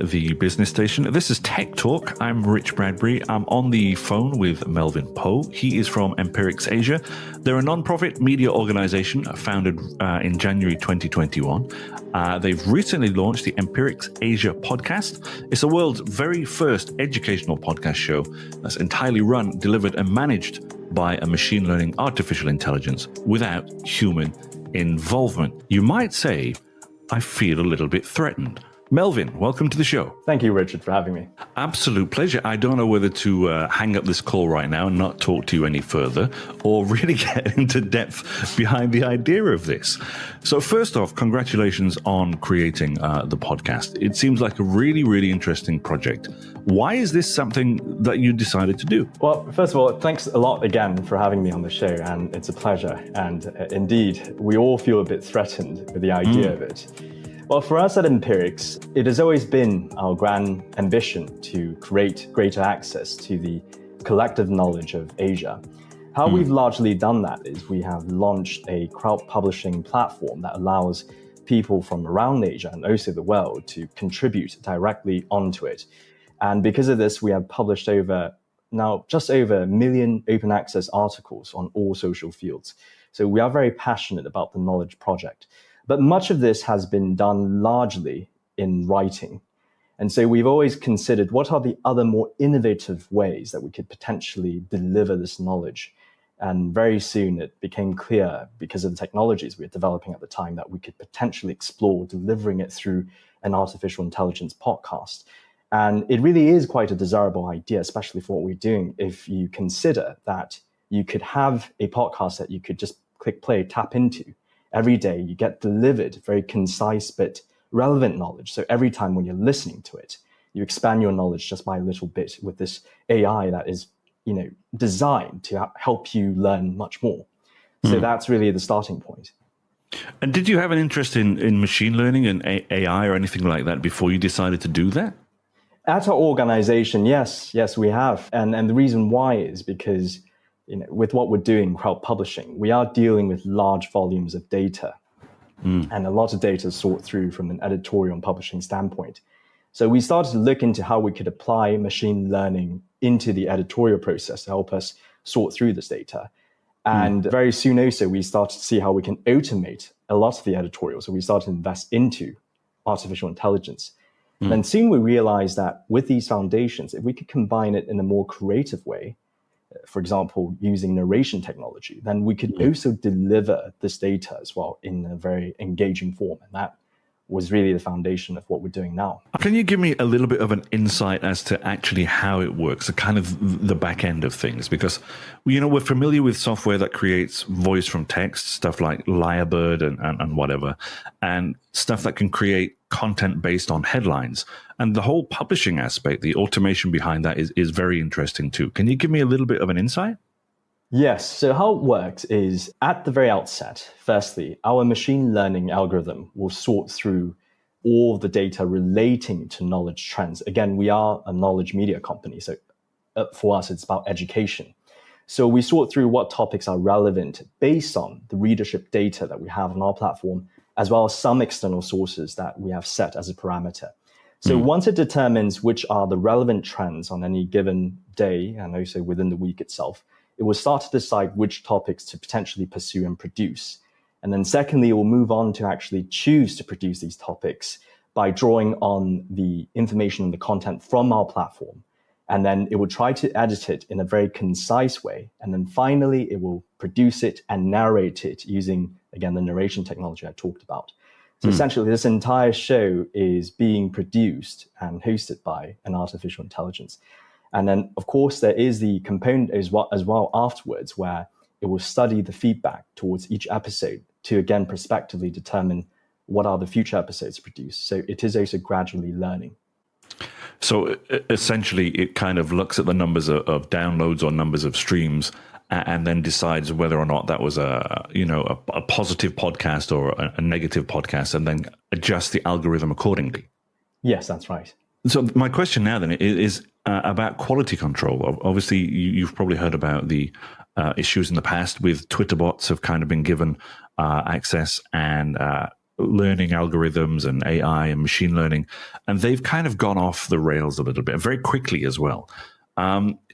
the business station. This is Tech Talk. I'm Rich Bradbury. I'm on the phone with Melvin Poe. He is from Empirics Asia. They're a non-profit media organization founded in January 2021. They've recently launched the Empirics Asia podcast. It's the world's very first educational podcast show that's entirely run, delivered, and managed by a machine learning artificial intelligence without human involvement. You might say, I feel a little bit threatened. Melvin, welcome to the show. Thank you, Richard, for having me. Absolute pleasure. I don't know whether to hang up this call right now and not talk to you any further, or really get into depth behind the idea of this. So first off, congratulations on creating the podcast. It seems like a really, really interesting project. Why is this something that you decided to do? Well, first of all, thanks a lot again for having me on the show, and it's a pleasure. And indeed, we all feel a bit threatened with the idea of it. Well, for us at Empirics, it has always been our grand ambition to create greater access to the collective knowledge of Asia. How we've largely done that is we have launched a crowd publishing platform that allows people from around Asia and also the world to contribute directly onto it. And because of this, we have published just over 1 million open access articles on all social fields. So we are very passionate about the knowledge project. But much of this has been done largely in writing. And so we've always considered what are the other more innovative ways that we could potentially deliver this knowledge. And very soon it became clear, because of the technologies we were developing at the time, that we could potentially explore delivering it through an artificial intelligence podcast. And it really is quite a desirable idea, especially for what we're doing, if you consider that you could have a podcast that you could just click play, tap into. Every day you get delivered very concise but relevant knowledge. So every time when you're listening to it, you expand your knowledge just by a little bit with this AI that is, designed to help you learn much more. So that's really the starting point. And did you have an interest in machine learning and AI or anything like that before you decided to do that? At our organization, yes, we have. And the reason why is because with what we're doing, crowd publishing, we are dealing with large volumes of data and a lot of data sort through from an editorial and publishing standpoint. So we started to look into how we could apply machine learning into the editorial process to help us sort through this data. And very soon also, we started to see how we can automate a lot of the editorial. So we started to invest into artificial intelligence. And then soon we realized that with these foundations, if we could combine it in a more creative way, for example, using narration technology, then we could also deliver this data as well in a very engaging form. And that was really the foundation of what we're doing now. Can you give me a little bit of an insight as to actually how it works, the kind of the back end of things? Because, we're familiar with software that creates voice from text, stuff like Lyrebird and whatever, and stuff that can create content based on headlines. And the whole publishing aspect, the automation behind that is very interesting too. Can you give me a little bit of an insight? Yes. So how it works is at the very outset, firstly, our machine learning algorithm will sort through all the data relating to knowledge trends. Again, we are a knowledge media company. So for us, it's about education. So we sort through what topics are relevant based on the readership data that we have on our platform, as well as some external sources that we have set as a parameter. So once it determines which are the relevant trends on any given day and also within the week itself, it will start to decide which topics to potentially pursue and produce. And then secondly, it will move on to actually choose to produce these topics by drawing on the information and the content from our platform. And then it will try to edit it in a very concise way. And then finally, it will produce it and narrate it using, again, the narration technology I talked about. So essentially, this entire show is being produced and hosted by an artificial intelligence. And then, of course, there is the component as well afterwards, where it will study the feedback towards each episode to, again, prospectively determine what are the future episodes produced. So it is also gradually learning. So essentially, it kind of looks at the numbers of downloads or numbers of streams and then decides whether or not that was a positive podcast or a negative podcast, and then adjusts the algorithm accordingly. Yes, that's right. So my question now then is about quality control. Obviously, you've probably heard about the issues in the past with Twitter bots have kind of been given access and learning algorithms and AI and machine learning, and they've kind of gone off the rails a little bit, very quickly as well.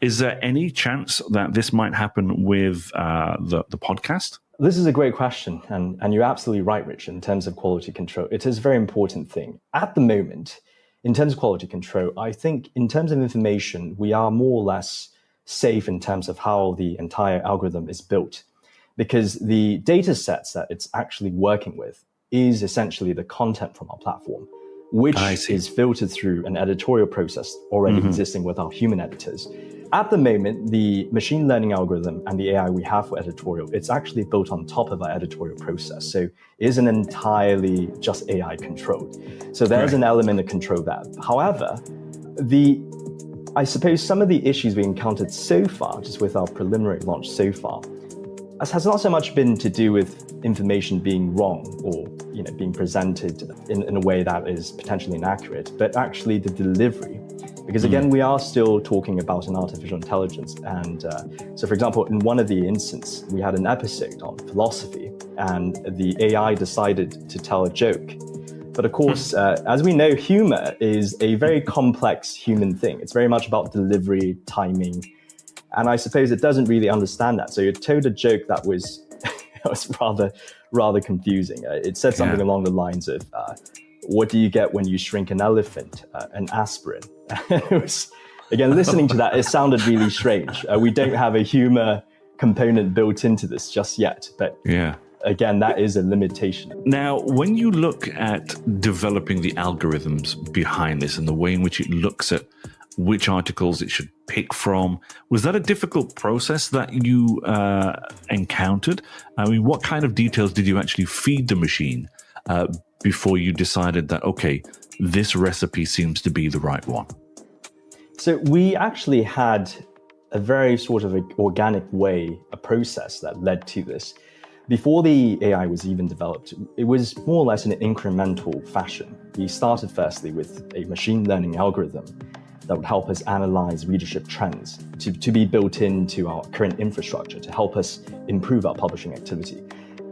Is there any chance that this might happen with the podcast? This is a great question, and you're absolutely right, Rich, in terms of quality control. It is a very important thing. At the moment, in terms of quality control, I think in terms of information, we are more or less safe in terms of how the entire algorithm is built, because the data sets that it's actually working with is essentially the content from our platform, which is filtered through an editorial process already existing with our human editors. At the moment, the machine learning algorithm and the AI we have for editorial, it's actually built on top of our editorial process. So it isn't entirely just AI controlled. So there's an element of control there. However, I suppose some of the issues we encountered so far, just with our preliminary launch so far, has not so much been to do with information being wrong or being presented in a way that is potentially inaccurate, but actually the delivery. Because again, we are still talking about an artificial intelligence. And so for example, in one of the instances, we had an episode on philosophy and the AI decided to tell a joke. But of course, as we know, humor is a very complex human thing. It's very much about delivery, timing. And I suppose it doesn't really understand that. So it told a joke that was, rather confusing. It said something along the lines of, what do you get when you shrink an elephant? An aspirin. It was, again, listening to that, it sounded really strange. We don't have a humor component built into this just yet. But again, that is a limitation. Now, when you look at developing the algorithms behind this and the way in which it looks at which articles it should pick from, was that a difficult process that you encountered? I mean, what kind of details did you actually feed the machine before you decided that, okay, this recipe seems to be the right one? So we actually had a very sort of organic way, a process that led to this. Before the AI was even developed, it was more or less in an incremental fashion. We started firstly with a machine learning algorithm that would help us analyze readership trends to be built into our current infrastructure to help us improve our publishing activity.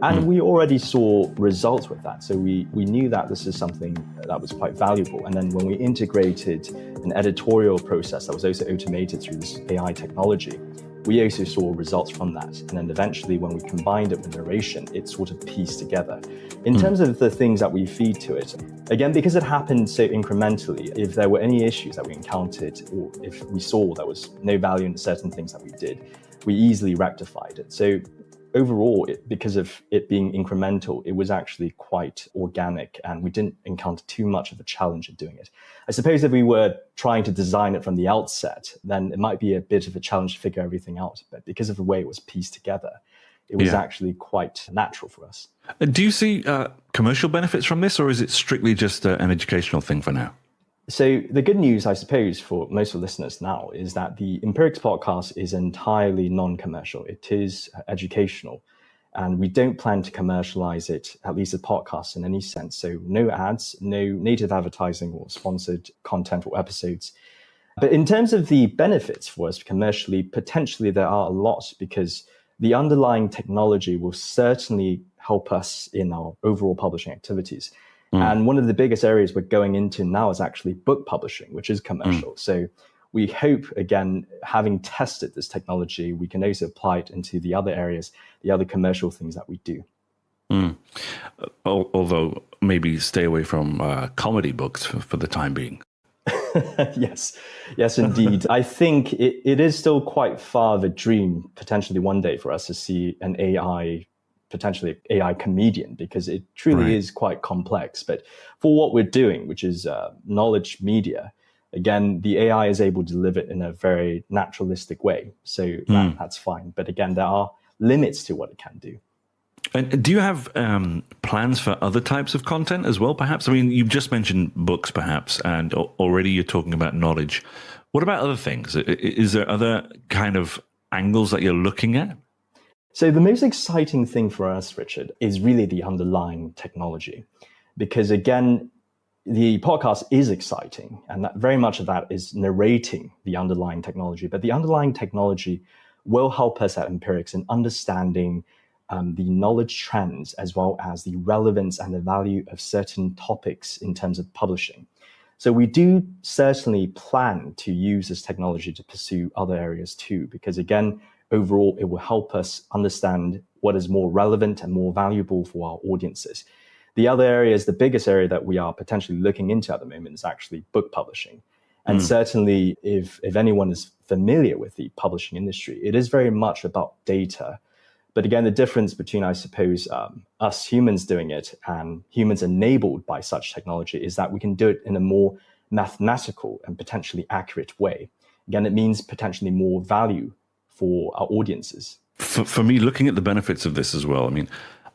And we already saw results with that. So we knew that this is something that was quite valuable. And then when we integrated an editorial process that was also automated through this AI technology, we also saw results from that. And then eventually when we combined it with narration, it sort of pieced together. In terms of the things that we feed to it, again, because it happened so incrementally, if there were any issues that we encountered, or if we saw there was no value in certain things that we did, we easily rectified it. So overall, because of it being incremental, it was actually quite organic and we didn't encounter too much of a challenge in doing it. I suppose if we were trying to design it from the outset, then it might be a bit of a challenge to figure everything out. But because of the way it was pieced together, it was actually quite natural for us. Do you see commercial benefits from this, or is it strictly just an educational thing for now? So the good news, I suppose, for most of the listeners now is that the Empirics podcast is entirely non-commercial. It is educational, and we don't plan to commercialize it, at least a podcast in any sense. So no ads, no native advertising or sponsored content or episodes. But in terms of the benefits for us commercially, potentially there are a lot, because the underlying technology will certainly help us in our overall publishing activities. And one of the biggest areas we're going into now is actually book publishing, which is commercial. So we hope, again, having tested this technology, we can also apply it into the other areas, the other commercial things that we do. Although maybe stay away from comedy books for the time being. Yes, indeed. I think it is still quite far of a dream, potentially one day, for us to see an potentially AI comedian, because it truly is quite complex. But for what we're doing, which is knowledge media, again, the AI is able to deliver it in a very naturalistic way. So that's fine. But again, there are limits to what it can do. And do you have plans for other types of content as well, perhaps? I mean, you've just mentioned books, perhaps, and already you're talking about knowledge. What about other things? Is there other kind of angles that you're looking at? So the most exciting thing for us, Richard, is really the underlying technology. Because again, the podcast is exciting, and that very much of that is narrating the underlying technology. But the underlying technology will help us at Empirics in understanding the knowledge trends, as well as the relevance and the value of certain topics in terms of publishing. So we do certainly plan to use this technology to pursue other areas too, because again, overall, it will help us understand what is more relevant and more valuable for our audiences. The other areas, the biggest area that we are potentially looking into at the moment is actually book publishing. And certainly, if anyone is familiar with the publishing industry, it is very much about data. But again, the difference between, I suppose, us humans doing it and humans enabled by such technology is that we can do it in a more mathematical and potentially accurate way. Again, it means potentially more value for our audiences. For me, looking at the benefits of this as well, I mean,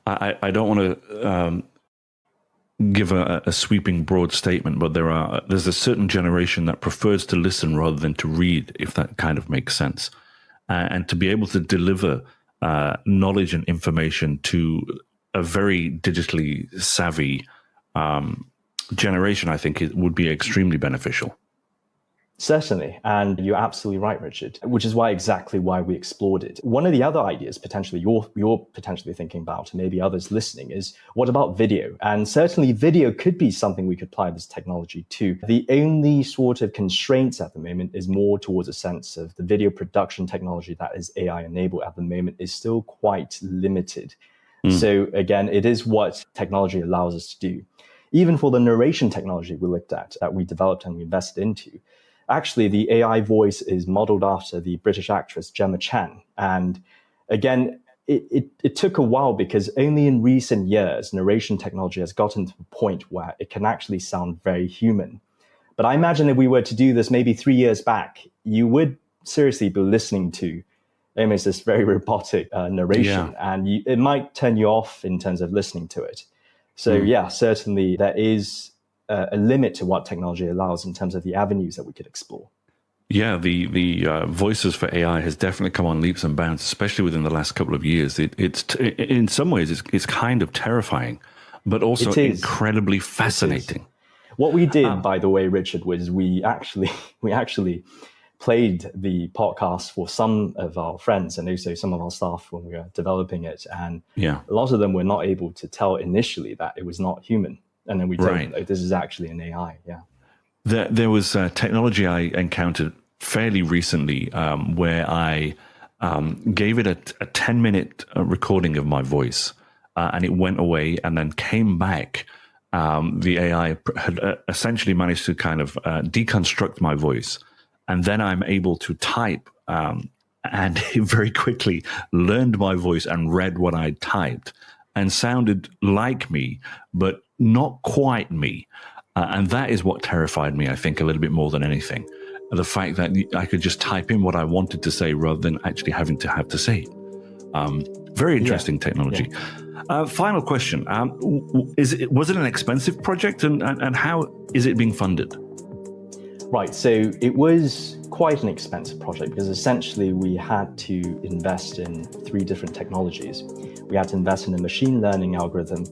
I don't want to give a sweeping broad statement, but there's a certain generation that prefers to listen rather than to read, if that kind of makes sense. And to be able to deliver knowledge and information to a very digitally savvy generation, I think it would be extremely beneficial. Certainly. And you're absolutely right, Richard, which is why we explored it. One of the other ideas potentially you're potentially thinking about, and maybe others listening, is what about video? And certainly video could be something we could apply this technology to. The only sort of constraints at the moment is more towards a sense of the video production technology that is AI enabled at the moment is still quite limited. So again, it is what technology allows us to do. Even for the narration technology we looked at, that we developed and we invested into, actually, the AI voice is modeled after the British actress Gemma Chan. And again, it took a while because only in recent years, narration technology has gotten to a point where it can actually sound very human. But I imagine if we were to do this maybe 3 years back, you would seriously be listening to almost this very robotic narration, and it might turn you off in terms of listening to it. So yeah, certainly there is a limit to what technology allows in terms of the avenues that we could explore. Yeah, the voices for AI has definitely come on leaps and bounds, especially within the last couple of years. It's in some ways it's kind of terrifying, but also incredibly fascinating. What we did, by the way, Richard, was we actually played the podcast for some of our friends and also some of our staff when we were developing it, and a lot of them were not able to tell initially that it was not human. And then we told them, oh, this is actually an AI, There was technology I encountered fairly recently where I gave it a 10-minute recording of my voice, and it went away and then came back. The AI had essentially managed to kind of deconstruct my voice, and then I'm able to type, and it very quickly learned my voice and read what I typed and sounded like me, but not quite me. And that is what terrified me, I think, a little bit more than anything. The fact that I could just type in what I wanted to say rather than actually having to say it. Very interesting technology. Final question. Was it an expensive project, and how is it being funded? Right, so it was quite an expensive project because essentially we had to invest in 3 different technologies. We had to invest in a machine learning algorithm,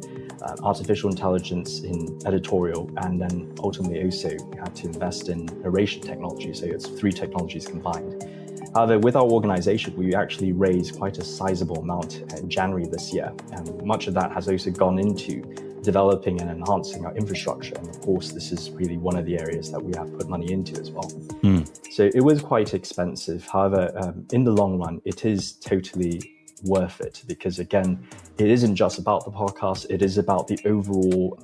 artificial intelligence in editorial, and then ultimately also we had to invest in narration technology. So it's 3 technologies combined. However, with our organization, we actually raised quite a sizable amount in January this year. And much of that has also gone into developing and enhancing our infrastructure. And of course, this is really one of the areas that we have put money into as well. So it was quite expensive. However, in the long run, it is totally worth it because, again, it isn't just about the podcast. It is about the overall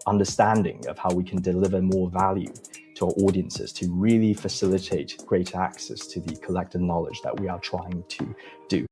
understanding of how we can deliver more value to our audiences to really facilitate greater access to the collective knowledge that we are trying to do.